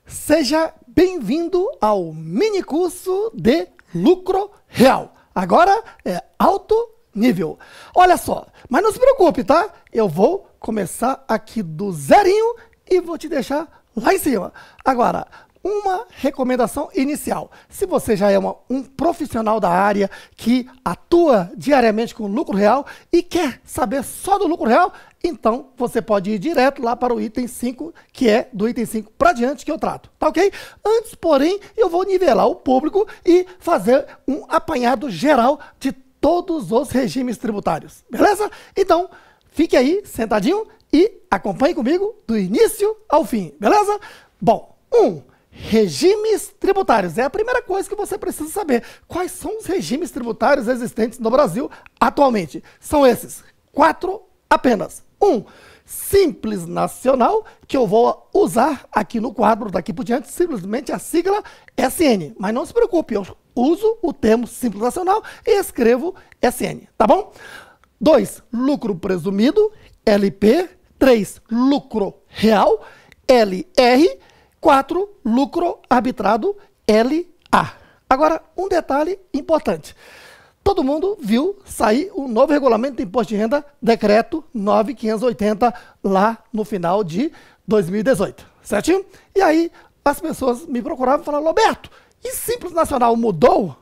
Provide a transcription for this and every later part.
Seja bem-vindo ao mini curso de lucro real. Agora é alto nível. Olha só, mas não se preocupe, tá? Eu vou começar aqui do zerinho e vou te deixar lá em cima. Agora, uma recomendação inicial. Se você já é um profissional da área que atua diariamente com lucro real e quer saber só do lucro real, então você pode ir direto lá para o item 5, que é do item 5 para diante que eu trato, tá ok? Antes, porém, eu vou nivelar o público e fazer um apanhado geral de todos os regimes tributários, beleza? Então, fique aí sentadinho e acompanhe comigo do início ao fim, beleza? Bom, regimes tributários. É a primeira coisa que você precisa saber. Quais são os regimes tributários existentes no Brasil atualmente? São esses, 4 apenas. Simples Nacional, que eu vou usar aqui no quadro daqui por diante, simplesmente a sigla SN. Mas não se preocupe, eu uso o termo Simples Nacional e escrevo SN, tá bom? 2, lucro presumido, LP. 3, lucro real, LR. 4, lucro arbitrado, LA. Agora, um detalhe importante. Todo mundo viu sair o novo regulamento do imposto de renda, decreto 9580, lá no final de 2018, certinho? E aí, as pessoas me procuravam e falaram, Roberto, e Simples Nacional mudou?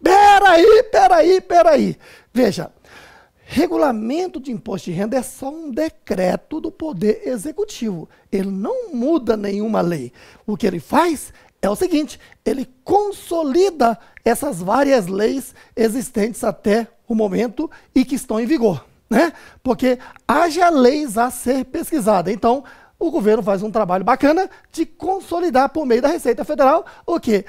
Peraí. Veja, regulamento de imposto de renda é só um decreto do Poder Executivo. Ele não muda nenhuma lei. O que ele faz é o seguinte, ele consolida essas várias leis existentes até o momento e que estão em vigor, né? Porque haja leis a ser pesquisada. Então, o governo faz um trabalho bacana de consolidar por meio da Receita Federal o quê?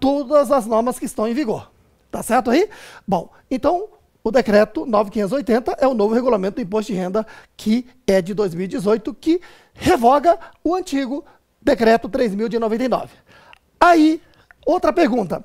Todas as normas que estão em vigor. Tá certo aí? Bom, então, o decreto 9580 é o novo regulamento do imposto de renda que é de 2018, que revoga o antigo decreto 3.000 de 99. Aí, outra pergunta.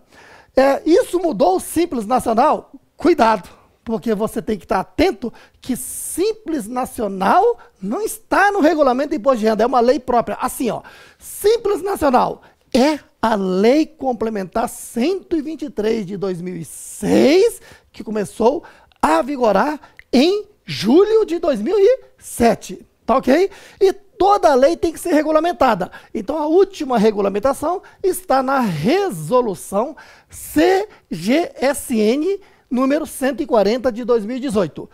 Isso mudou o Simples Nacional? Cuidado, porque você tem que estar atento que Simples Nacional não está no regulamento do imposto de renda, é uma lei própria. Assim, ó, Simples Nacional é a Lei Complementar 123 de 2006, que começou a vigorar em julho de 2007, tá ok? E toda lei tem que ser regulamentada. Então, a última regulamentação está na resolução CGSN número 140 de 2018.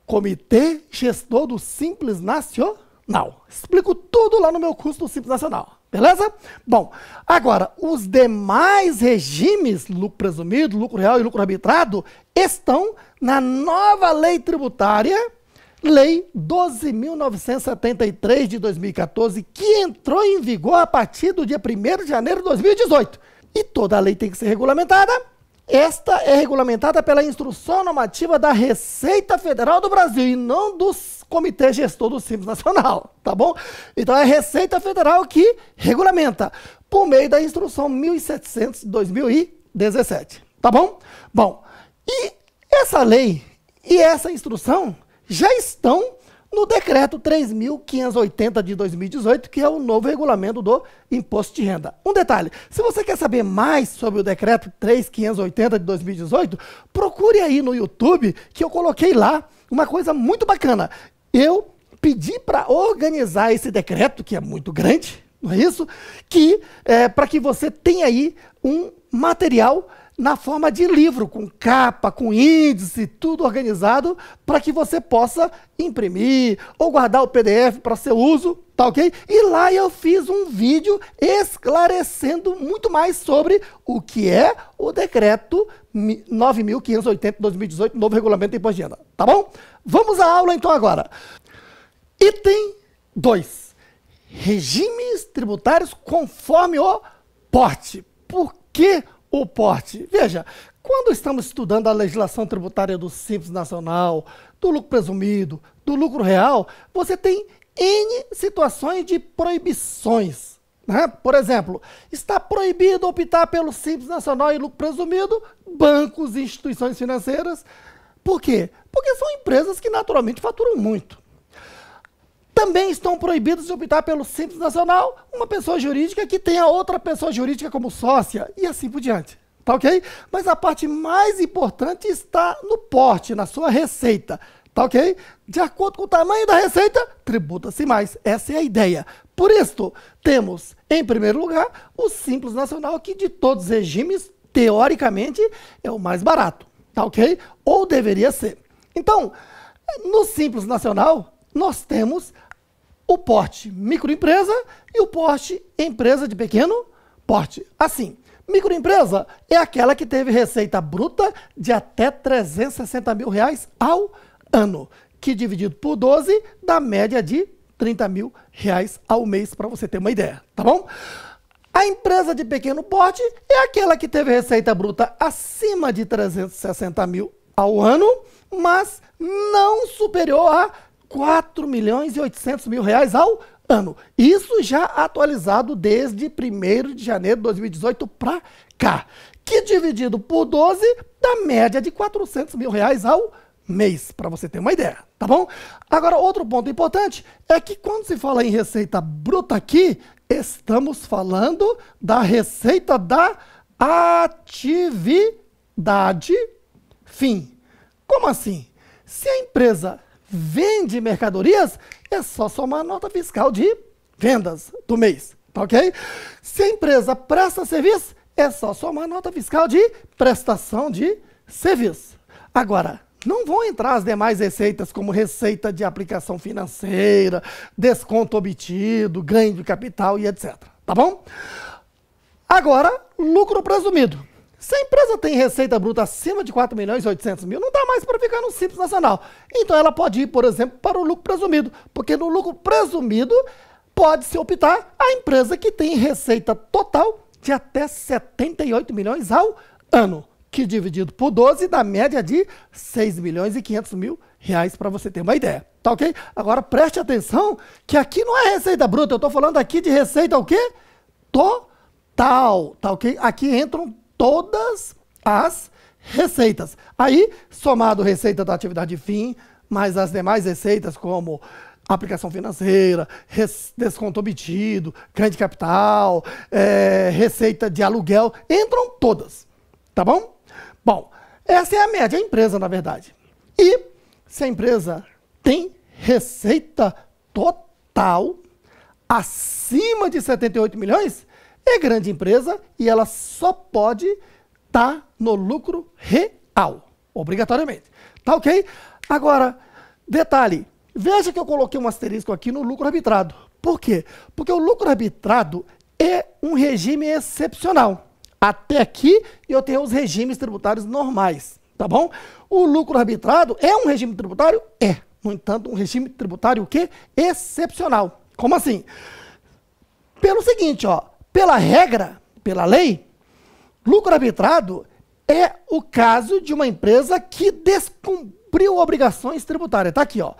Comitê Gestor do Simples Nacional. Explico tudo lá no meu curso do Simples Nacional. Beleza? Bom, agora, os demais regimes, lucro presumido, lucro real e lucro arbitrado, estão na nova lei tributária, Lei 12.973 de 2014, que entrou em vigor a partir do dia 1º de janeiro de 2018. E toda a lei tem que ser regulamentada. Esta é regulamentada pela Instrução Normativa da Receita Federal do Brasil e não dos Comitê Gestor do Simples Nacional, tá bom? Então é a Receita Federal que regulamenta por meio da Instrução 1700 de 2017, tá bom? Bom, e essa lei e essa instrução já estão no decreto 3.580 de 2018, que é o novo regulamento do imposto de renda. Um detalhe, se você quer saber mais sobre o decreto 3.580 de 2018, procure aí no YouTube, que eu coloquei lá uma coisa muito bacana. Eu pedi para organizar esse decreto, que é muito grande, não é isso? Que para que você tenha aí um material na forma de livro, com capa, com índice, tudo organizado, para que você possa imprimir ou guardar o PDF para seu uso, tá ok? E lá eu fiz um vídeo esclarecendo muito mais sobre o que é o decreto 9.580 de 2018, novo regulamento do imposto de renda, tá bom? Vamos à aula então agora. Item 2. Regimes tributários conforme o porte. Por que o porte? Veja, quando estamos estudando a legislação tributária do Simples Nacional, do lucro presumido, do lucro real, você tem N situações de proibições, né? Por exemplo, está proibido optar pelo Simples Nacional e lucro presumido, bancos e instituições financeiras. Por quê? Porque são empresas que naturalmente faturam muito. Também estão proibidos de optar pelo Simples Nacional uma pessoa jurídica que tenha outra pessoa jurídica como sócia e assim por diante. Tá ok? Mas a parte mais importante está no porte, na sua receita. Tá ok? De acordo com o tamanho da receita, tributa-se mais. Essa é a ideia. Por isso, temos, em primeiro lugar, o Simples Nacional, que de todos os regimes, teoricamente, é o mais barato. Tá ok? Ou deveria ser. Então, no Simples Nacional, nós temos o porte microempresa e o porte empresa de pequeno porte. Assim, microempresa é aquela que teve receita bruta de até R$360 mil ao ano, que dividido por 12 dá média de R$30 mil ao mês, para você ter uma ideia, tá bom? A empresa de pequeno porte é aquela que teve receita bruta acima de 360 mil ao ano, mas não superior a 4.800.000 ao ano. Isso já atualizado desde 1º de janeiro de 2018 para cá, que dividido por 12 dá média de R$400 mil ao mês, para você ter uma ideia, tá bom? Agora, outro ponto importante é que quando se fala em receita bruta aqui, estamos falando da receita da atividade fim. Como assim? Se a empresa vende mercadorias, é só somar a nota fiscal de vendas do mês, tá ok? Se a empresa presta serviço, é só somar a nota fiscal de prestação de serviço. Agora, não vão entrar as demais receitas, como receita de aplicação financeira, desconto obtido, ganho de capital e etc. Tá bom? Agora, lucro presumido. Se a empresa tem receita bruta acima de 4.800.000, não dá mais para ficar no Simples Nacional. Então ela pode ir, por exemplo, para o lucro presumido, porque no lucro presumido pode-se optar a empresa que tem receita total de até 78 milhões ao ano, que dividido por 12 dá média de 6.500.000 para você ter uma ideia. Tá ok? Agora preste atenção que aqui não é receita bruta, eu estou falando aqui de receita o quê? Total, tá ok? Aqui entram todas as receitas. Aí, somado receita da atividade fim, mais as demais receitas como aplicação financeira, desconto obtido, ganho de capital, receita de aluguel, entram todas, tá bom? Bom, essa é a média, a empresa, na verdade. E se a empresa tem receita total acima de 78 milhões, é grande empresa e ela só pode estar no lucro real, obrigatoriamente. Tá ok? Agora, detalhe, veja que eu coloquei um asterisco aqui no lucro arbitrado. Por quê? Porque o lucro arbitrado é um regime excepcional. Até aqui eu tenho os regimes tributários normais, tá bom? O lucro arbitrado é um regime tributário? É. No entanto, um regime tributário o quê? Excepcional. Como assim? Pelo seguinte, ó, pela regra, pela lei, lucro arbitrado é o caso de uma empresa que descumpriu obrigações tributárias. Tá aqui, ó.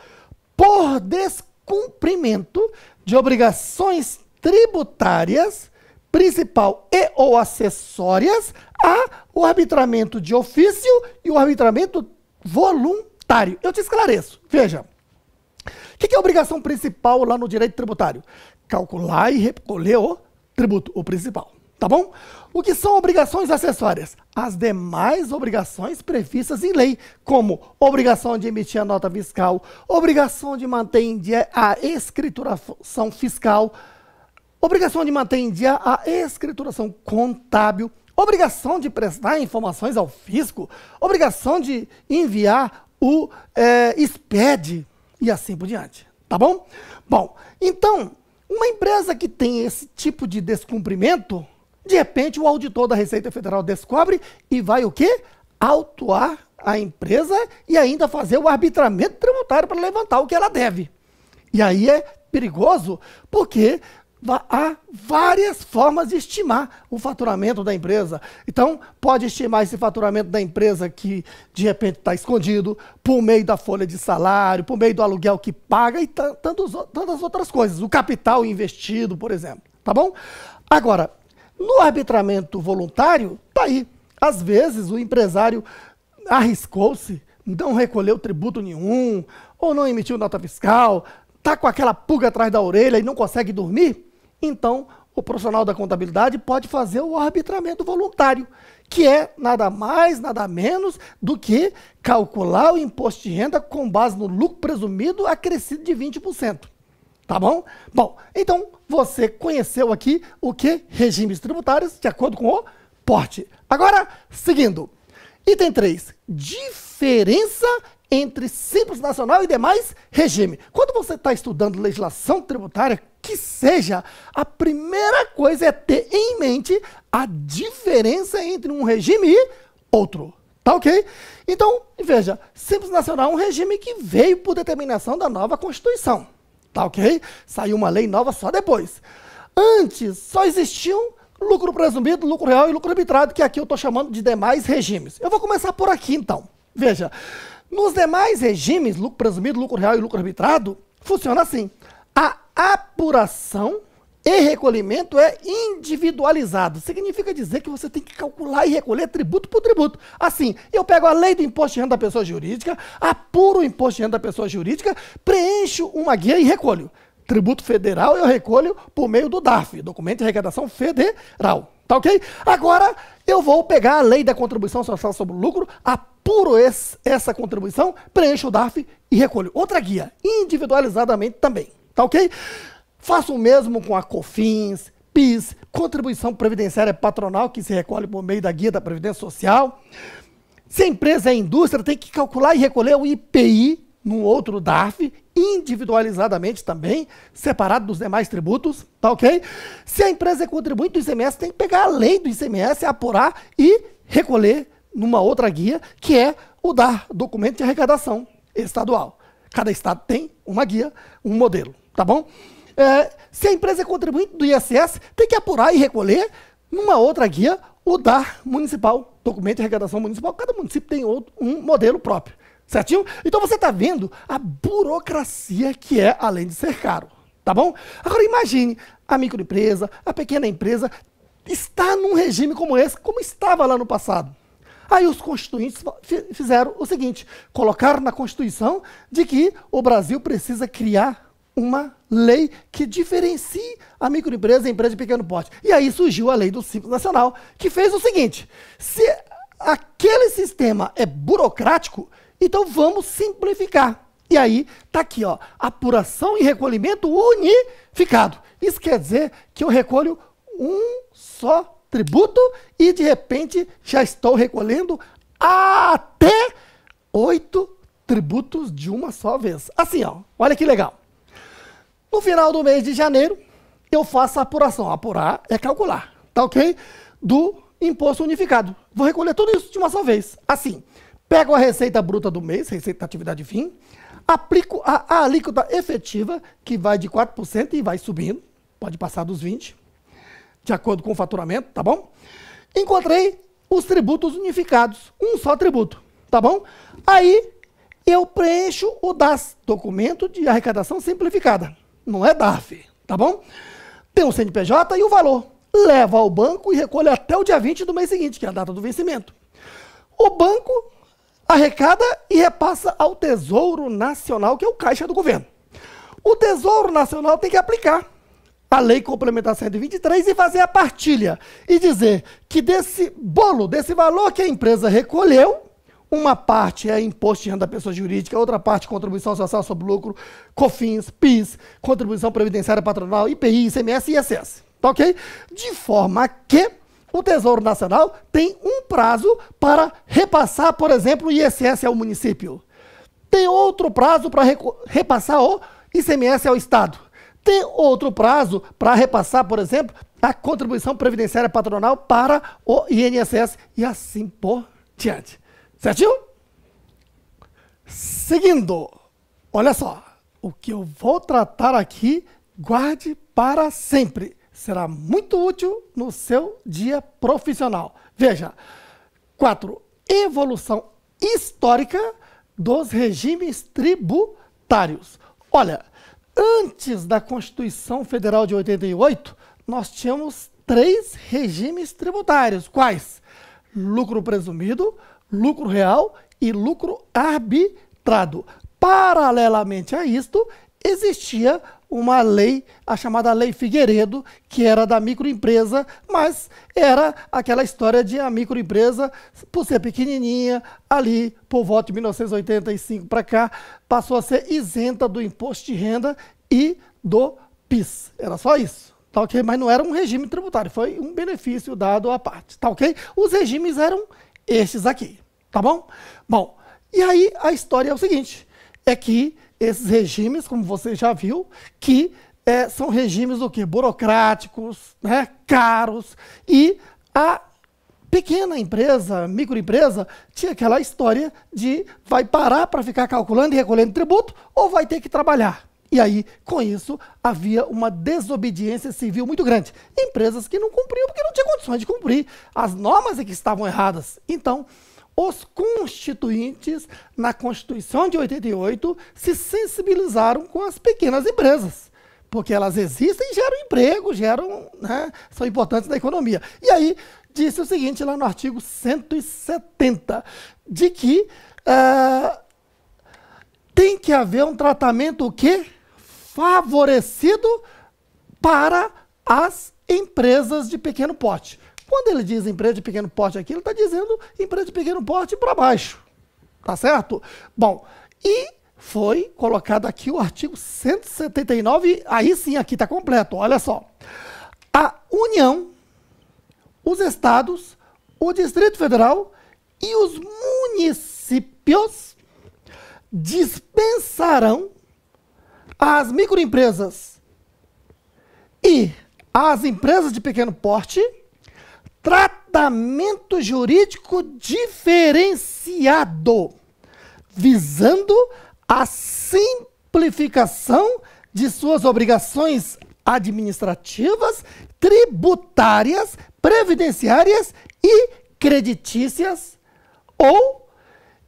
Por descumprimento de obrigações tributárias, principal e ou acessórias, há o arbitramento de ofício e o arbitramento voluntário. Eu te esclareço. Veja, o que é a obrigação principal lá no direito tributário? Calcular e recolher o tributo, o principal, tá bom? O que são obrigações acessórias? As demais obrigações previstas em lei, como obrigação de emitir a nota fiscal, obrigação de manter em dia a escrituração fiscal, obrigação de manter em dia a escrituração contábil, obrigação de prestar informações ao fisco, obrigação de enviar o SPED e assim por diante, tá bom? Bom, então, uma empresa que tem esse tipo de descumprimento, de repente o auditor da Receita Federal descobre e vai o quê? Autuar a empresa e ainda fazer o arbitramento tributário para levantar o que ela deve. E aí é perigoso porque há várias formas de estimar o faturamento da empresa. Então, pode estimar esse faturamento da empresa que, de repente, está escondido, por meio da folha de salário, por meio do aluguel que paga e tantas outras coisas. O capital investido, por exemplo. Tá bom? Agora, no arbitramento voluntário, tá aí. Às vezes, o empresário arriscou-se, não recolheu tributo nenhum, ou não emitiu nota fiscal, está com aquela pulga atrás da orelha e não consegue dormir, então o profissional da contabilidade pode fazer o arbitramento voluntário, que é nada mais, nada menos do que calcular o imposto de renda com base no lucro presumido acrescido de 20%. Tá bom? Bom, então você conheceu aqui o que? Regimes tributários de acordo com o porte. Agora, seguindo. Item 3. Diferença entre Simples Nacional e demais regime. Quando você está estudando legislação tributária, que seja, a primeira coisa é ter em mente a diferença entre um regime e outro. Tá ok? Então, veja, Simples Nacional é um regime que veio por determinação da nova Constituição. Tá ok? Saiu uma lei nova só depois. Antes, só existiam lucro presumido, lucro real e lucro arbitrado, que aqui eu estou chamando de demais regimes. Eu vou começar por aqui, então. Veja, nos demais regimes, lucro presumido, lucro real e lucro arbitrado, funciona assim. A apuração e recolhimento é individualizado. Significa dizer que você tem que calcular e recolher tributo por tributo. Assim, eu pego a lei do imposto de renda da pessoa jurídica, apuro o imposto de renda da pessoa jurídica, preencho uma guia e recolho. Tributo federal eu recolho por meio do DARF, Documento de Arrecadação Federal. Tá ok? Agora eu vou pegar a lei da contribuição social sobre o lucro, apuro essa contribuição, preencho o DARF e recolho. Outra guia, individualizadamente também. Tá ok? Faço o mesmo com a COFINS, PIS, contribuição previdenciária patronal, que se recolhe por meio da guia da Previdência Social. Se a empresa é indústria, tem que calcular e recolher o IPI num outro DARF, individualizadamente também, separado dos demais tributos, tá ok? Se a empresa é contribuinte do ICMS, tem que pegar a lei do ICMS, apurar e recolher numa outra guia, que é o DAR, Documento de Arrecadação Estadual. Cada estado tem uma guia, um modelo, tá bom? Se a empresa é contribuinte do ISS, tem que apurar e recolher numa outra guia o DAR municipal, Documento de Arrecadação Municipal. Cada município tem um modelo próprio, certinho? Então você está vendo a burocracia que é, além de ser caro, tá bom? Agora imagine, a microempresa, a pequena empresa, está num regime como esse, como estava lá no passado. Aí os constituintes fizeram o seguinte, colocaram na Constituição de que o Brasil precisa criar uma lei que diferencie a microempresa e a empresa de pequeno porte. E aí surgiu a lei do Simples Nacional, que fez o seguinte, se aquele sistema é burocrático, então vamos simplificar. E aí está aqui, ó, apuração e recolhimento unificado. Isso quer dizer que eu recolho um só tributo e de repente já estou recolhendo até 8 tributos de uma só vez. Assim, ó, olha que legal. No final do mês de janeiro, eu faço a apuração. Apurar é calcular, tá ok? Do imposto unificado. Vou recolher tudo isso de uma só vez. Assim, pego a receita bruta do mês, receita da atividade fim, aplico a alíquota efetiva, que vai de 4% e vai subindo, pode passar dos 20%, de acordo com o faturamento, tá bom? Encontrei os tributos unificados, um só tributo, tá bom? Aí eu preencho o DAS, Documento de Arrecadação Simplificada. Não é DARF, tá bom? Tem o CNPJ e o valor. Leva ao banco e recolhe até o dia 20 do mês seguinte, que é a data do vencimento. O banco arrecada e repassa ao Tesouro Nacional, que é o caixa do governo. O Tesouro Nacional tem que aplicar a Lei Complementar 123 e fazer a partilha. E dizer que desse bolo, desse valor que a empresa recolheu, uma parte é imposto de renda da pessoa jurídica, outra parte contribuição social sobre lucro, COFINS, PIS, contribuição previdenciária patronal, IPI, ICMS e ISS. Tá ok? De forma que o Tesouro Nacional tem um prazo para repassar, por exemplo, o ISS ao município. Tem outro prazo para repassar o ICMS ao Estado. Tem outro prazo para repassar, por exemplo, a contribuição previdenciária patronal para o INSS e assim por diante. Certinho? Seguindo, olha só, o que eu vou tratar aqui, guarde para sempre. Será muito útil no seu dia profissional. Veja, 4. Evolução histórica dos regimes tributários. Olha, antes da Constituição Federal de 88, nós tínhamos 3 regimes tributários. Quais? Lucro presumido, lucro real e lucro arbitrado. Paralelamente a isto, existia uma lei, a chamada Lei Figueiredo, que era da microempresa, mas era aquela história de a microempresa, por ser pequenininha, ali, por volta de 1985 para cá, passou a ser isenta do imposto de renda e do PIS. Era só isso, tá ok? Mas não era um regime tributário, foi um benefício dado à parte, tá ok? Os regimes eram estes aqui, tá bom? Bom, e aí a história é o seguinte, é que esses regimes, como você já viu, que são regimes o quê? Burocráticos, né? Caros, e a pequena empresa, microempresa, tinha aquela história de vai parar para ficar calculando e recolhendo tributo ou vai ter que trabalhar. E aí, com isso, havia uma desobediência civil muito grande. Empresas que não cumpriam porque não tinham condições de cumprir. As normas é que estavam erradas. Então, os constituintes, na Constituição de 88, se sensibilizaram com as pequenas empresas, porque elas existem e geram emprego, né, são importantes na economia. E aí, disse o seguinte, lá no artigo 170, de que tem que haver um tratamento o quê? Favorecido para as empresas de pequeno porte. Quando ele diz empresa de pequeno porte aqui, ele está dizendo empresa de pequeno porte para baixo. Tá certo? Bom, e foi colocado aqui o artigo 179, aí sim, aqui está completo, olha só. A União, os estados, o Distrito Federal e os municípios dispensarão às microempresas e às empresas de pequeno porte tratamento jurídico diferenciado, visando a simplificação de suas obrigações administrativas, tributárias, previdenciárias e creditícias, ou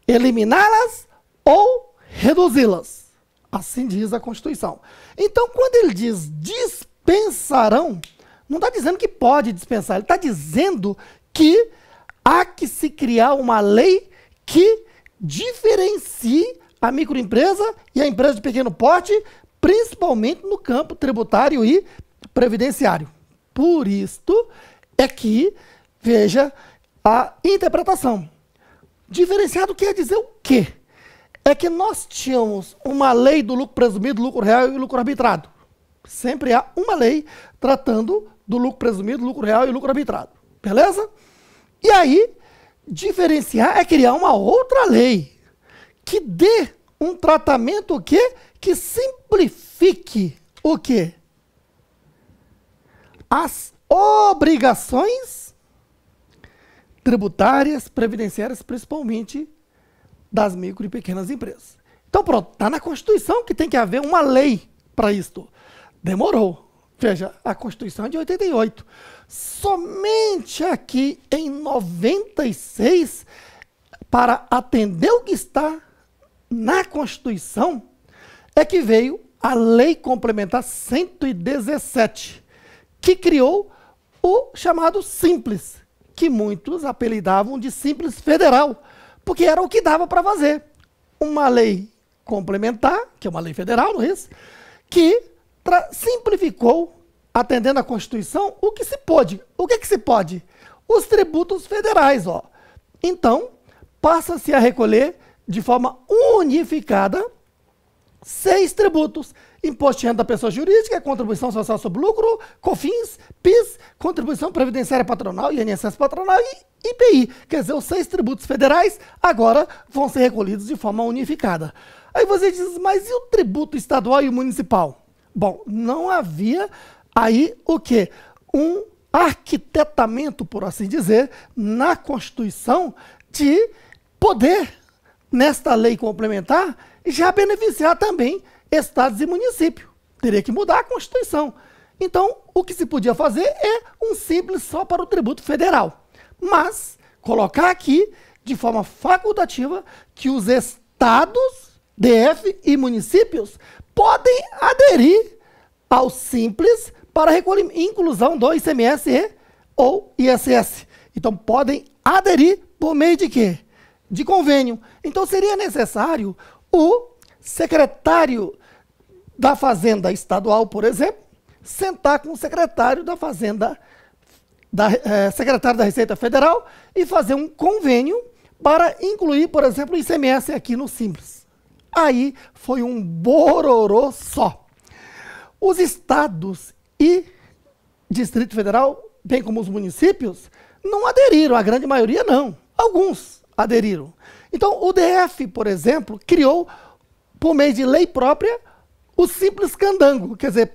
eliminá-las ou reduzi-las. Assim diz a Constituição. Então, quando ele diz dispensarão, não está dizendo que pode dispensar, ele está dizendo que há que se criar uma lei que diferencie a microempresa e a empresa de pequeno porte, principalmente no campo tributário e previdenciário. Por isto é que, veja a interpretação. Diferenciado quer dizer o quê? É que nós tínhamos uma lei do lucro presumido, lucro real e lucro arbitrado. Sempre há uma lei tratando do lucro presumido, lucro real e lucro arbitrado. Beleza? E aí, diferenciar é criar uma outra lei que dê um tratamento o quê? Que simplifique o quê? As obrigações tributárias, previdenciárias, principalmente das micro e pequenas empresas. Então, pronto, está na Constituição que tem que haver uma lei para isto. Demorou. Veja, a Constituição é de 88. Somente aqui em 96, para atender o que está na Constituição, é que veio a Lei Complementar 117, que criou o chamado Simples, que muitos apelidavam de Simples Federal, porque era o que dava para fazer. Uma lei complementar, que é uma lei federal, não é isso? Que simplificou, atendendo à Constituição, o que se pôde. O que se pode? Os tributos federais, ó. Então, passa-se a recolher de forma unificada 6 tributos. Imposto de renda da pessoa jurídica, contribuição social sobre lucro, COFINS, PIS, contribuição previdenciária patronal, INSS patronal e IPI. Quer dizer, os 6 tributos federais agora vão ser recolhidos de forma unificada. Aí você diz, mas e o tributo estadual e o municipal? Bom, não havia aí o quê? Um arquitetamento, por assim dizer, na Constituição de poder, nesta lei complementar, já beneficiar também estados e municípios. Teria que mudar a Constituição. Então, o que se podia fazer é um simples só para o tributo federal. Mas, colocar aqui, de forma facultativa, que os estados, DF e municípios podem aderir ao simples para inclusão do ICMS ou ISS. Então, podem aderir por meio de quê? De convênio. Então, seria necessário o secretário da Fazenda Estadual, por exemplo, sentar com o secretário da Fazenda, secretário da Receita Federal e fazer um convênio para incluir, por exemplo, o ICMS aqui no Simples. Aí foi um bororô só. Os estados e Distrito Federal, bem como os municípios, não aderiram, a grande maioria não. Alguns aderiram. Então, o DF, por exemplo, criou, por meio de lei própria, o Simples Candango. Quer dizer,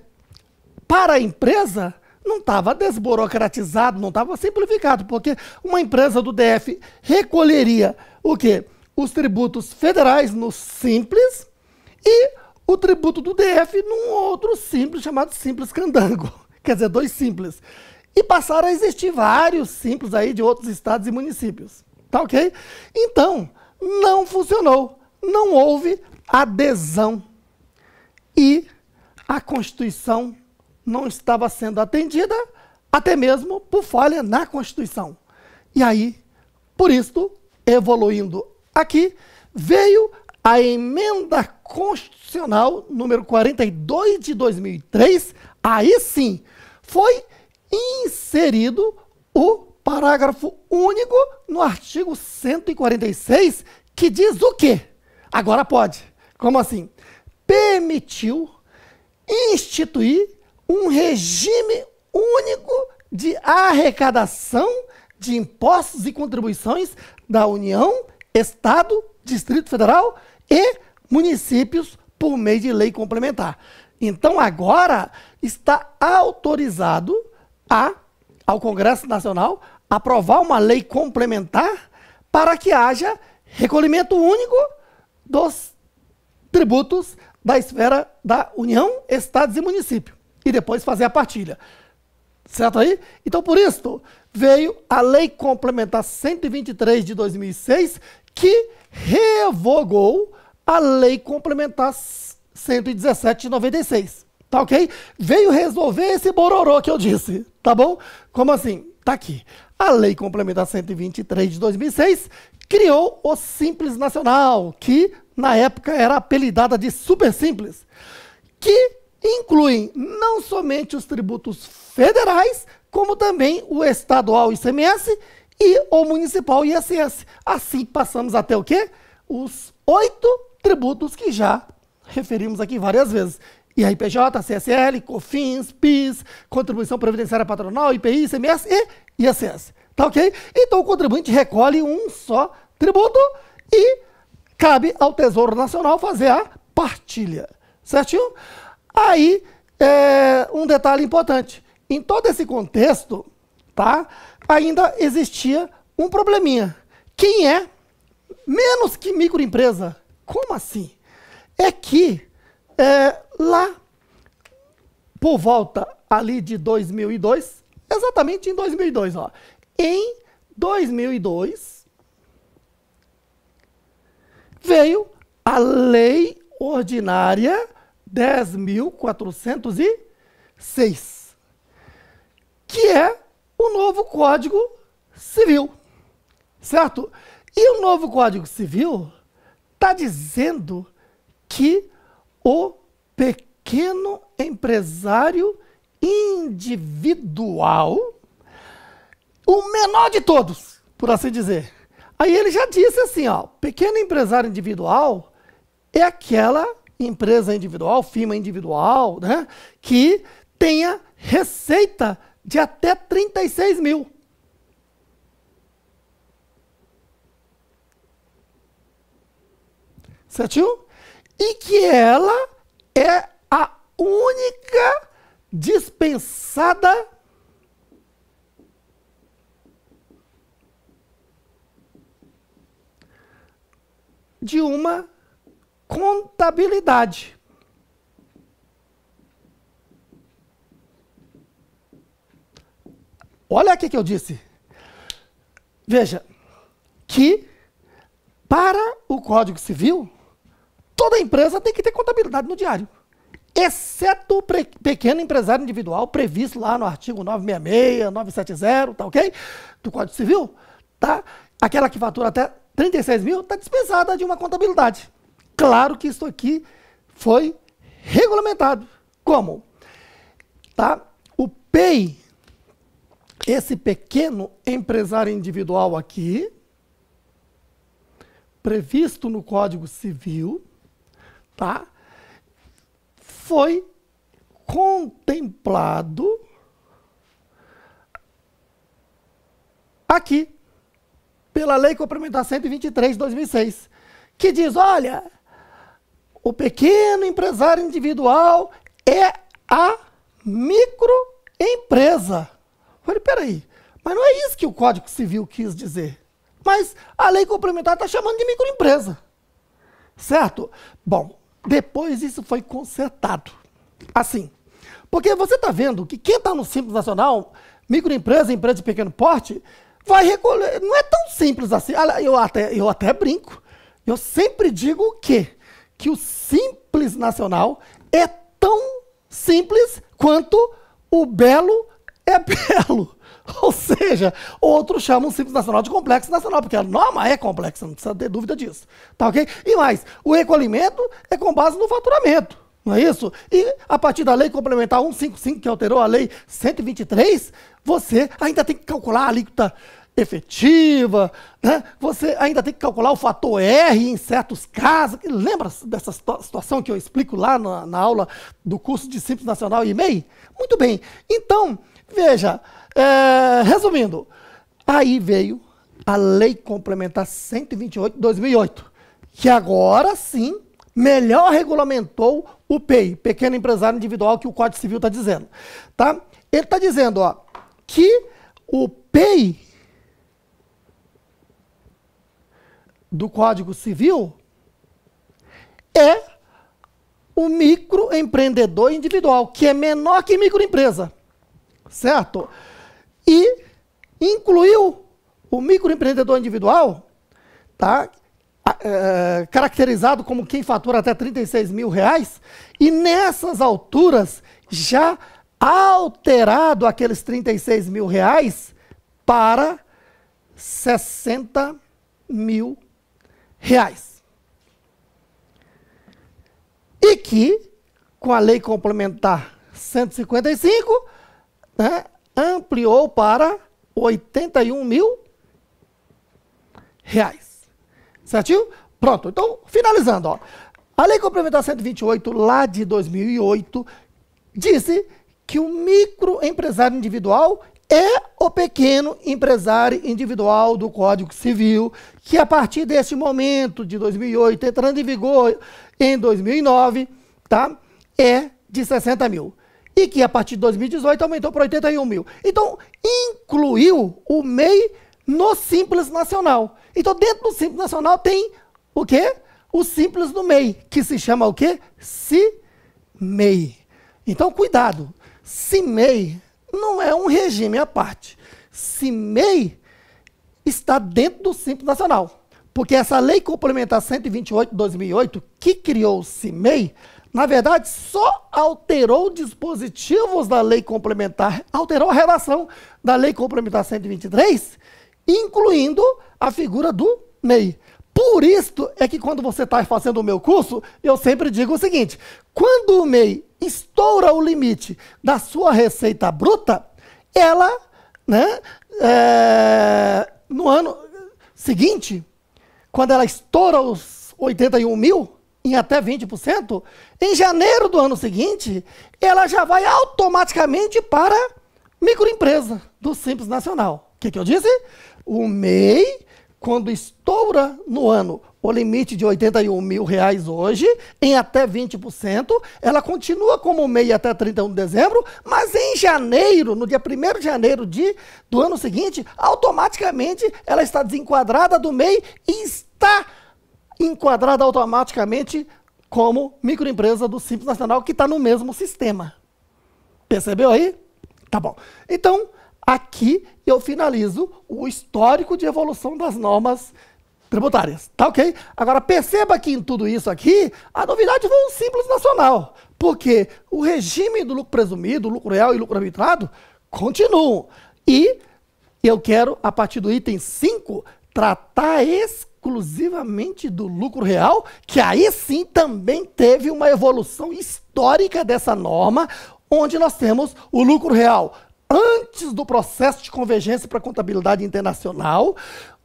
para a empresa, não estava desburocratizado, não estava simplificado, porque uma empresa do DF recolheria o quê? Os tributos federais no Simples e o tributo do DF num outro Simples chamado Simples Candango. Quer dizer, dois Simples. E passaram a existir vários Simples aí de outros estados e municípios. Tá ok? Então, não funcionou. Não houve adesão. E a Constituição não estava sendo atendida, até mesmo por falha na Constituição. E aí, por isso, evoluindo aqui, veio a Emenda Constitucional número 42 de 2003, aí sim, foi inserido o parágrafo único no artigo 146, que diz o quê? Agora pode. Como assim? Permitiu instituir um regime único de arrecadação de impostos e contribuições da União, Estado, Distrito Federal e municípios por meio de lei complementar. Então, agora está autorizado ao Congresso Nacional aprovar uma lei complementar para que haja recolhimento único dos tributos da esfera da União, Estados e municípios. E depois fazer a partilha. Certo aí? Então, por isso, veio a Lei Complementar 123 de 2006, que revogou a Lei Complementar 117 de 96. Tá ok? Veio resolver esse bororô que eu disse. Tá bom? Como assim? Tá aqui. A Lei Complementar 123 de 2006 criou o Simples Nacional, que na época era apelidada de Super Simples, que incluem não somente os tributos federais, como também o estadual ICMS e o municipal ISS. Assim passamos até o quê? Os 8 tributos que já referimos aqui várias vezes. IRPJ, CSL, COFINS, PIS, Contribuição Previdenciária Patronal, IPI, ICMS e ISS. Tá ok? Então o contribuinte recolhe um só tributo e cabe ao Tesouro Nacional fazer a partilha. Certinho? Aí, um detalhe importante. Em todo esse contexto, tá, ainda existia um probleminha. Quem é menos que microempresa? Como assim? É que lá, por volta ali de 2002, exatamente em 2002, ó, em 2002, veio a Lei Ordinária 10.406, que é o novo Código Civil, certo? E o novo Código Civil está dizendo que o pequeno empresário individual, o menor de todos, por assim dizer. Aí ele já disse assim, ó, pequeno empresário individual é aquela empresa individual, firma individual, né, que tenha receita de até 36 mil. Certinho? E que ela é a única dispensada de uma contabilidade. Olha aqui que eu disse. Veja, que para o Código Civil, toda empresa tem que ter contabilidade no diário, exceto o pequeno empresário individual previsto lá no artigo 966, 970, tá ok? Do Código Civil, tá? Aquela que fatura até 36 mil está dispensada de uma contabilidade. Claro que isso aqui foi regulamentado. Como? Tá? O PEI, esse pequeno empresário individual aqui, previsto no Código Civil, tá? Foi contemplado aqui, pela Lei Complementar 123 de 2006, que diz, olha, o pequeno empresário individual é a microempresa. Eu falei, peraí, mas não é isso que o Código Civil quis dizer. Mas a Lei Complementar está chamando de microempresa. Certo? Bom, depois isso foi consertado. Assim, porque você está vendo que quem está no Simples Nacional, microempresa, empresa de pequeno porte, vai recolher. Não é tão simples assim. Eu até brinco. Eu sempre digo o quê? Que o Simples Nacional é tão simples quanto o belo é belo. Ou seja, outros chamam o Simples Nacional de Complexo Nacional, porque a norma é complexa, não precisa ter dúvida disso. Tá ok? E mais, o recolhimento é com base no faturamento, não é isso? E a partir da Lei Complementar 155, que alterou a Lei 123, você ainda tem que calcular a alíquota efetiva, né? Você ainda tem que calcular o fator R em certos casos. Lembra dessa situação que eu explico lá na aula do curso de Simples Nacional e MEI? Muito bem. Então, veja, resumindo, aí veio a Lei Complementar 128 de 2008, que agora sim melhor regulamentou o PEI, Pequeno Empresário Individual, que o Código Civil está dizendo. Tá? Ele está dizendo ó, que o PEI do Código Civil é o microempreendedor individual, que é menor que microempresa, certo? E incluiu o microempreendedor individual, tá? Caracterizado como quem fatura até R$36 mil, e nessas alturas já alterado aqueles R$36 mil para R$60 mil. E que, com a Lei Complementar 155, né, ampliou para R$81 mil. Certinho? Pronto. Então, finalizando. Ó. A Lei Complementar 128, lá de 2008, disse que o microempresário individual é o pequeno empresário individual do Código Civil, que a partir desse momento de 2008, entrando em vigor em 2009, tá, é de 60 mil. E que a partir de 2018 aumentou para 81 mil. Então, incluiu o MEI no Simples Nacional. Então, dentro do Simples Nacional tem o quê? O Simples do MEI, que se chama o quê? CIMEI. Então, cuidado. CIMEI não é um regime à parte. CIMEI está dentro do Simples Nacional. Porque essa Lei Complementar 128 de 2008, que criou o CIMEI, na verdade, só alterou dispositivos da Lei Complementar, alterou a redação da Lei Complementar 123, incluindo a figura do MEI. Por isso é que quando você está fazendo o meu curso, eu sempre digo o seguinte, quando o MEI estoura o limite da sua receita bruta, ela, né, no ano seguinte, quando ela estoura os 81 mil, em até 20%, em janeiro do ano seguinte, ela já vai automaticamente para microempresa do Simples Nacional. O que eu disse? O MEI, quando estoura no ano o limite de 81 mil hoje, em até 20%, ela continua como MEI até 31 de dezembro, mas em janeiro, no dia 1º de janeiro do ano seguinte, automaticamente ela está desenquadrada do MEI e está enquadrada automaticamente como microempresa do Simples Nacional, que está no mesmo sistema. Percebeu aí? Tá bom. Então, aqui eu finalizo o histórico de evolução das normas tributárias. Tá ok? Agora, perceba que em tudo isso aqui, a novidade foi o Simples Nacional. Porque o regime do lucro presumido, lucro real e lucro arbitrado continuam. E eu quero, a partir do item 5, tratar exclusivamente do lucro real, que aí sim também teve uma evolução histórica histórica dessa norma, onde nós temos o lucro real antes do processo de convergência para a contabilidade internacional.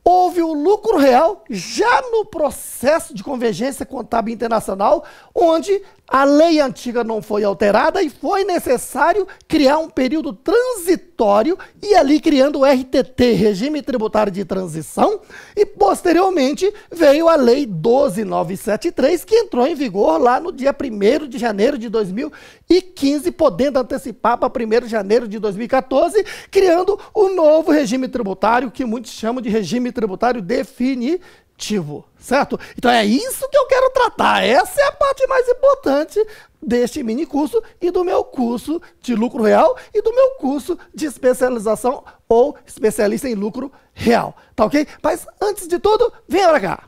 Houve o lucro real já no processo de convergência contábil internacional, onde a lei antiga não foi alterada e foi necessário criar um período transitório e ali criando o RTT, Regime Tributário de Transição, e posteriormente veio a Lei 12.973, que entrou em vigor lá no dia 1º de janeiro de 2015, podendo antecipar para 1º de janeiro de 2014, criando o novo regime tributário, que muitos chamam de regime tributário definitivo, certo? Então é isso que eu quero tratar, essa é a parte mais importante deste mini curso e do meu curso de lucro real e do meu curso de especialização ou especialista em lucro real, tá ok? Mas antes de tudo, venha pra cá.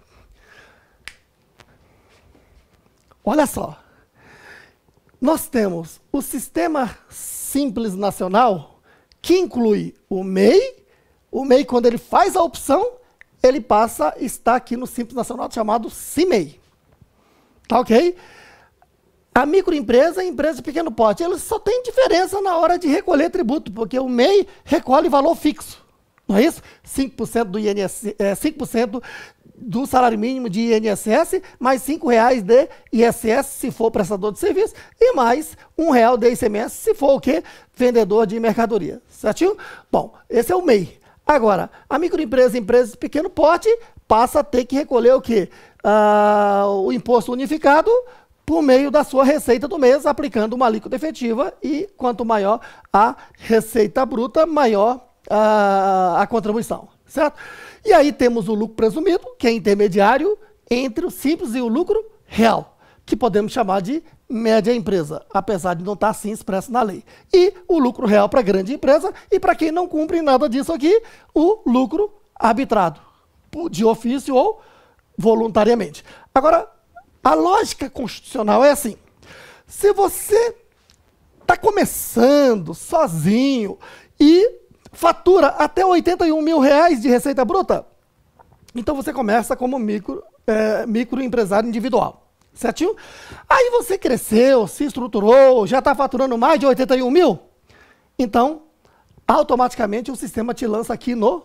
Olha só, nós temos o Sistema Simples Nacional, que inclui o MEI. O MEI, quando ele faz a opção, ele passa a estar aqui no Simples Nacional chamado CIMEI. Tá ok? A microempresa e a empresa de pequeno porte, eles só têm diferença na hora de recolher tributo, porque o MEI recolhe valor fixo. Não é isso? 5% do INSS, 5% do salário mínimo de INSS, mais R$ 5,00 de ISS, se for prestador de serviço, e mais R$ 1,00 de ICMS, se for o quê? Vendedor de mercadoria. Certinho? Bom, esse é o MEI. Agora, a microempresa e empresa de pequeno porte passa a ter que recolher o quê? O imposto unificado por meio da sua receita do mês, aplicando uma alíquota efetiva, e quanto maior a receita bruta, maior a contribuição, certo? E aí temos o lucro presumido, que é intermediário entre o simples e o lucro real, que podemos chamar de média empresa, apesar de não estar assim expresso na lei. E o lucro real para grande empresa, e para quem não cumpre nada disso aqui, o lucro arbitrado, de ofício ou voluntariamente. Agora, a lógica constitucional é assim: se você está começando sozinho e fatura até R$ 81.000 de receita bruta, então você começa como microempresário individual. Certinho? Aí você cresceu, se estruturou, já está faturando mais de 81 mil, então, automaticamente o sistema te lança aqui no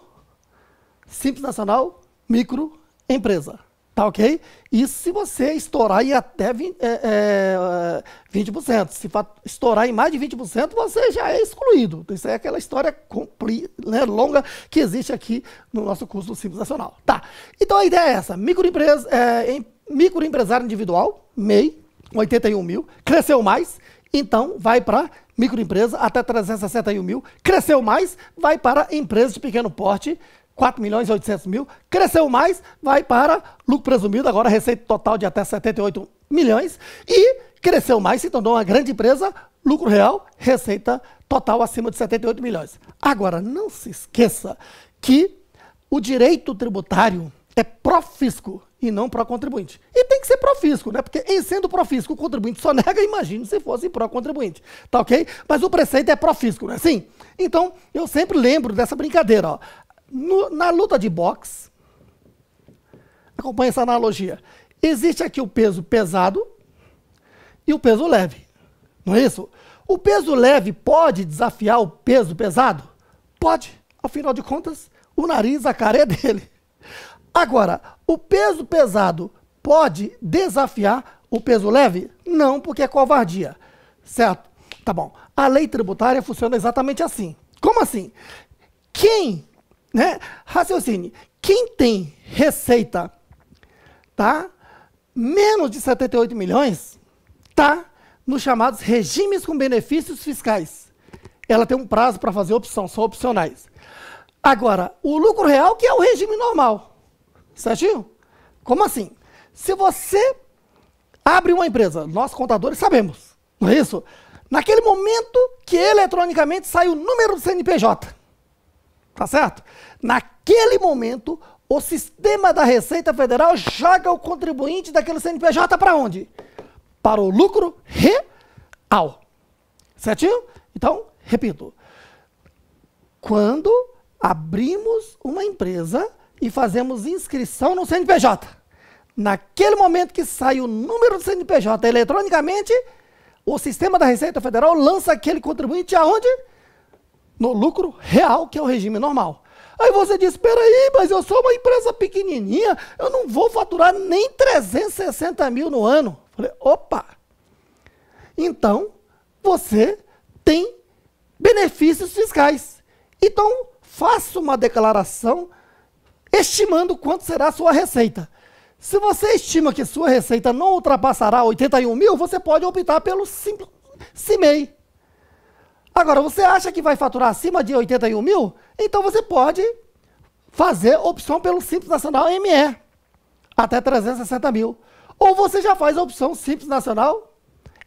Simples Nacional Microempresa. Tá ok? Isso se você estourar em até 20%. Se estourar em mais de 20%, você já é excluído. Isso é aquela história longa que existe aqui no nosso curso do Simples Nacional. Tá. Então a ideia é essa: microempresário individual, MEI, 81 mil, cresceu mais, então vai para microempresa até 361 mil, cresceu mais, vai para empresa de pequeno porte, 4.800.000, cresceu mais, vai para lucro presumido, agora receita total de até 78 milhões, e cresceu mais, se tornou uma grande empresa, lucro real, receita total acima de 78 milhões. Agora, não se esqueça que o direito tributário é pró-fisco e não pró-contribuinte. E tem que ser pró-fisco, né? Porque em sendo pró-fisco, o contribuinte só nega, imagine se fosse pró-contribuinte. Tá ok? Mas o preceito é pró-fisco, não é assim? Então, eu sempre lembro dessa brincadeira, ó. Na luta de boxe, acompanhe essa analogia. Existe aqui o peso pesado e o peso leve. Não é isso? O peso leve pode desafiar o peso pesado? Pode. Afinal de contas, o nariz, a cara é dele. Agora, o peso pesado pode desafiar o peso leve? Não, porque é covardia. Certo? Tá bom. A lei tributária funciona exatamente assim. Como assim? Raciocine, quem tem receita, tá, menos de 78 milhões, tá nos chamados regimes com benefícios fiscais. Ela tem um prazo para fazer opção, são opcionais. Agora, o lucro real, que é o regime normal, certinho? Como assim? Se você abre uma empresa, nós contadores sabemos, não é isso? Naquele momento que eletronicamente sai o número do CNPJ, tá certo? Naquele momento, o sistema da Receita Federal joga o contribuinte daquele CNPJ para onde? Para o lucro real. Certinho? Então, repito. Quando abrimos uma empresa e fazemos inscrição no CNPJ, naquele momento que sai o número do CNPJ eletronicamente, o sistema da Receita Federal lança aquele contribuinte aonde? No lucro real, que é o regime normal. Aí você diz, espera aí, mas eu sou uma empresa pequenininha, eu não vou faturar nem 360 mil no ano. Falei, opa! Então, você tem benefícios fiscais. Então, faça uma declaração estimando quanto será a sua receita. Se você estima que sua receita não ultrapassará 81 mil, você pode optar pelo CIMEI. Agora, você acha que vai faturar acima de 81 mil? Então você pode fazer opção pelo Simples Nacional ME, até 360 mil. Ou você já faz a opção Simples Nacional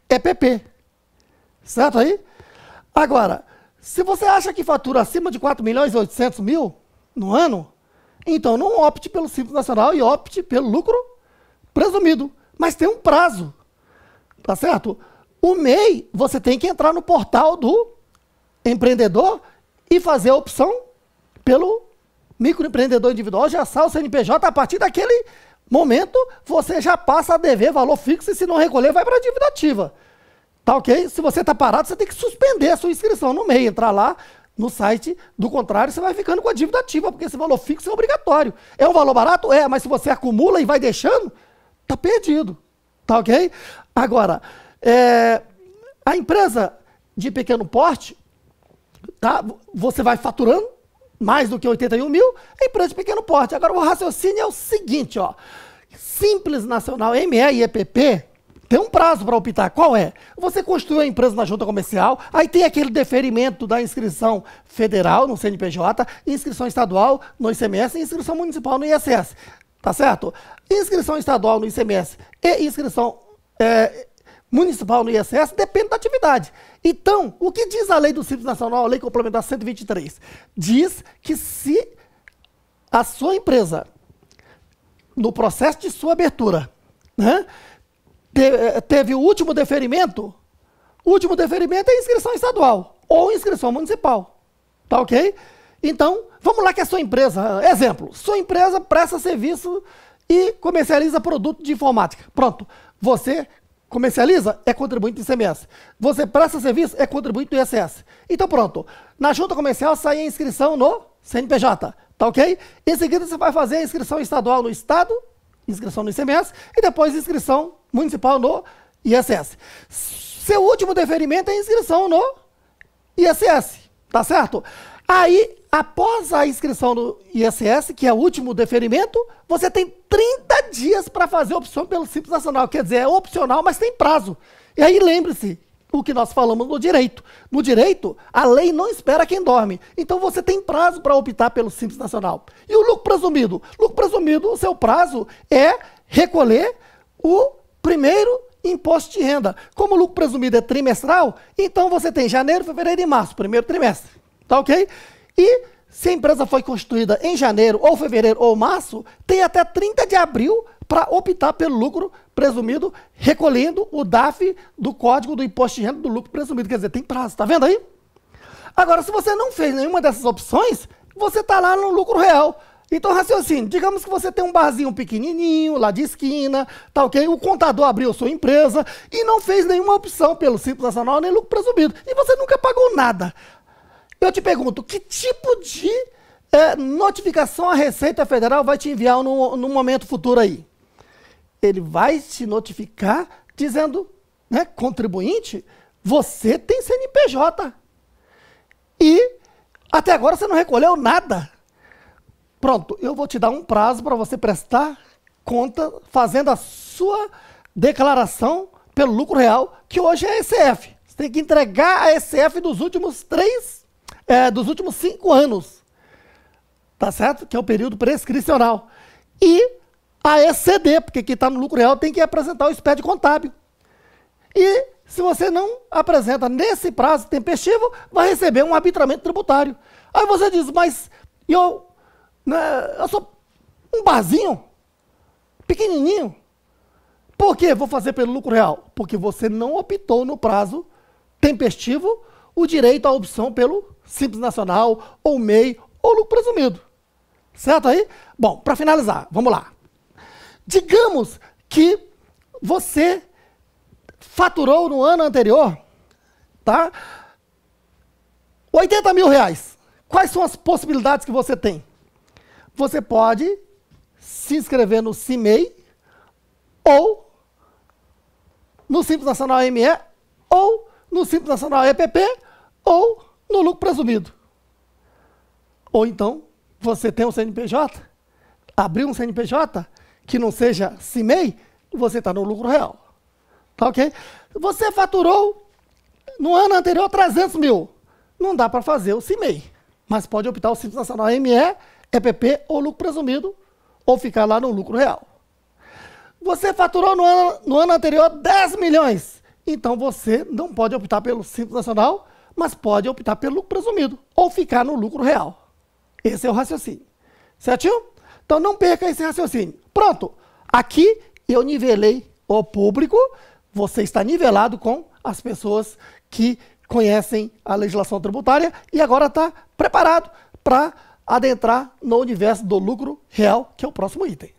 EPP. Certo aí? Agora, se você acha que fatura acima de 4 milhões e 800 mil no ano, então não opte pelo Simples Nacional e opte pelo lucro presumido. Mas tem um prazo. Tá certo? O MEI, você tem que entrar no portal do empreendedor e fazer a opção pelo microempreendedor individual, já sai o CNPJ, a partir daquele momento você já passa a dever valor fixo e se não recolher vai para a dívida ativa. Tá ok? Se você está parado, você tem que suspender a sua inscrição no MEI, entrar lá no site, do contrário você vai ficando com a dívida ativa, porque esse valor fixo é obrigatório. É um valor barato? É, mas se você acumula e vai deixando, tá perdido. Tá ok? Agora, a empresa de pequeno porte, tá? Você vai faturando mais do que 81 mil, é empresa de pequeno porte. Agora, o raciocínio é o seguinte, ó. Simples Nacional ME e EPP tem um prazo para optar. Qual é? Você constituiu a empresa na junta comercial, aí tem aquele deferimento da inscrição federal no CNPJ, inscrição estadual no ICMS e inscrição municipal no ISS. Tá certo? Inscrição estadual no ICMS e inscrição municipal no ISS depende da atividade. Então, o que diz a lei do Simples Nacional, a lei complementar 123? Diz que se a sua empresa, no processo de sua abertura, né, teve o último deferimento é a inscrição estadual ou inscrição municipal. Tá ok? Então, vamos lá que a sua empresa, exemplo, sua empresa presta serviço e comercializa produto de informática. Pronto, você comercializa, é contribuinte do ICMS. Você presta serviço, é contribuinte do ISS. Então pronto, na junta comercial sai a inscrição no CNPJ, tá ok? Em seguida você vai fazer a inscrição estadual no estado, inscrição no ICMS, e depois inscrição municipal no ISS. Seu último deferimento é a inscrição no ISS, tá certo? Aí, após a inscrição no ISS, que é o último deferimento, você tem 30 dias para fazer a opção pelo Simples Nacional. Quer dizer, é opcional, mas tem prazo. E aí, lembre-se, o que nós falamos no direito. No direito, a lei não espera quem dorme. Então, você tem prazo para optar pelo Simples Nacional. E o lucro presumido? Lucro presumido, o seu prazo é recolher o primeiro imposto de renda. Como o lucro presumido é trimestral, então você tem janeiro, fevereiro e março, primeiro trimestre. Tá ok? E se a empresa foi constituída em janeiro, ou fevereiro, ou março, tem até 30 de abril para optar pelo lucro presumido, recolhendo o DAF do Código do Imposto de Renda do Lucro Presumido. Quer dizer, tem prazo, tá vendo aí? Agora, se você não fez nenhuma dessas opções, você está lá no lucro real. Então, raciocínio, digamos que você tem um barzinho pequenininho, lá de esquina, tá ok? O contador abriu sua empresa e não fez nenhuma opção pelo Simples Nacional, nem lucro presumido. E você nunca pagou nada. Eu te pergunto, que tipo de notificação a Receita Federal vai te enviar no momento futuro aí? Ele vai te notificar dizendo, né, contribuinte, você tem CNPJ. E até agora você não recolheu nada. Pronto, eu vou te dar um prazo para você prestar conta fazendo a sua declaração pelo lucro real, que hoje é a ECF. Você tem que entregar a ECF dos últimos 5 anos, tá certo? Que é o período prescricional. E a ECD, porque quem está no lucro real tem que apresentar o SPED contábil. E se você não apresenta nesse prazo tempestivo, vai receber um arbitramento tributário. Aí você diz, mas eu sou um barzinho, pequenininho. Por que vou fazer pelo lucro real? Porque você não optou no prazo tempestivo o direito à opção pelo Simples Nacional, ou MEI, ou lucro presumido. Certo aí? Bom, para finalizar, vamos lá. Digamos que você faturou no ano anterior, tá? 80 mil reais. Quais são as possibilidades que você tem? Você pode se inscrever no CIMEI, ou no Simples Nacional ME, ou no Simples Nacional EPP, ou no lucro presumido. Ou então, você tem um CNPJ, abriu um CNPJ que não seja CIMEI, você está no lucro real. Tá ok? Você faturou no ano anterior 300 mil. Não dá para fazer o CIMEI, mas pode optar o Simples Nacional ME, EPP ou lucro presumido, ou ficar lá no lucro real. Você faturou no ano anterior 10 milhões. Então você não pode optar pelo Simples Nacional, mas pode optar pelo lucro presumido, ou ficar no lucro real. Esse é o raciocínio. Certinho? Então não perca esse raciocínio. Pronto. Aqui eu nivelei o público. Você está nivelado com as pessoas que conhecem a legislação tributária e agora está preparado para adentrar no universo do lucro real, que é o próximo item.